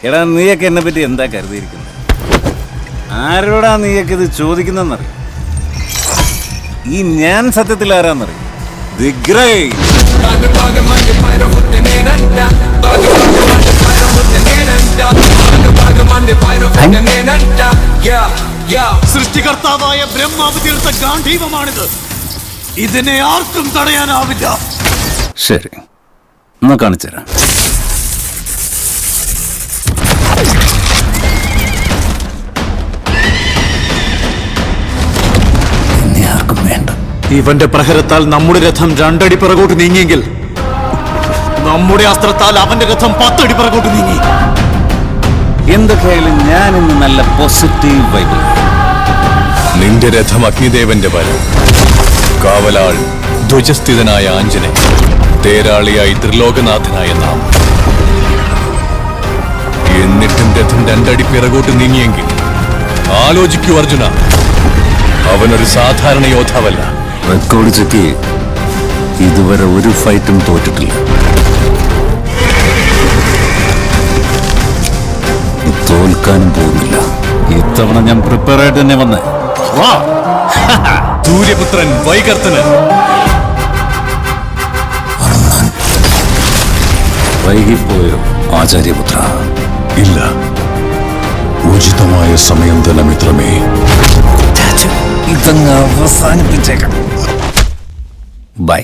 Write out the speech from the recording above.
എടാ നീയൊക്കെ എന്നെ പറ്റി എന്താ കരുതിയിരിക്കുന്നത്? ആരോടാ നീയൊക്കെ ഇത് ചോദിക്കുന്നറിയും? ഈ ഞാൻ സത്യത്തിൽ ആരാന്നറിയും? The great. സൃഷ്ടികർത്താവായ ബ്രഹ്മാവ് തീർത്ത ഗാന്ധീവമാണിത്. ഇതിനെ ആർക്കും തടയാനാവില്ല. ശരി, എന്നാ കാണിച്ചുതരാം. എന്നെ ആർക്കും വേണ്ട. ഇവന്റെ പ്രഹരത്താൽ നമ്മുടെ രഥം 2 അടി പിറകോട്ട് നീങ്ങിയെങ്കിൽ നമ്മുടെ അസ്ത്രത്താൽ അവന്റെ രഥം 10 അടി പിറകോട്ട് നീങ്ങി. എന്തൊക്കെയായാലും ഞാൻ ഇന്ന് നല്ല പോസിറ്റീവ് വൈബിൽ. നിന്റെ രഥം അഗ്നിദേവന്റെ വരം, കാവലാൾ ധ്വജസ്ഥിതനായ ആഞ്ജനേയൻ, തേരാളിയായി ത്രിലോകനാഥനായ നാം. എന്നിട്ടും രഥം 2 അടി പിറകോട്ട് നീങ്ങിയെങ്കിൽ ആലോചിക്കൂ അർജുന, അവനൊരു സാധാരണ യോദ്ധാവല്ല. റെക്കോർഡ് ചെക്ക് ഇതുവരെ ഒരു ഫൈറ്റും തോറ്റിട്ടില്ല. തോൽക്കാനും പോകുന്നില്ല. ഇത്തവണ ഞാൻ പ്രിപ്പയർ ആയിട്ട് തന്നെ വന്നേ. സൂര്യപുത്രൻ വൈകർത്തനൻ. വൈകിപ്പോയോ ആചാര്യപുത്ര? ഇല്ല, ഉചിതമായ സമയം തന്നെ മിത്രമേ. ഇതങ്ങ് അവസാനിപ്പിച്ചേക്കാം. ബൈ.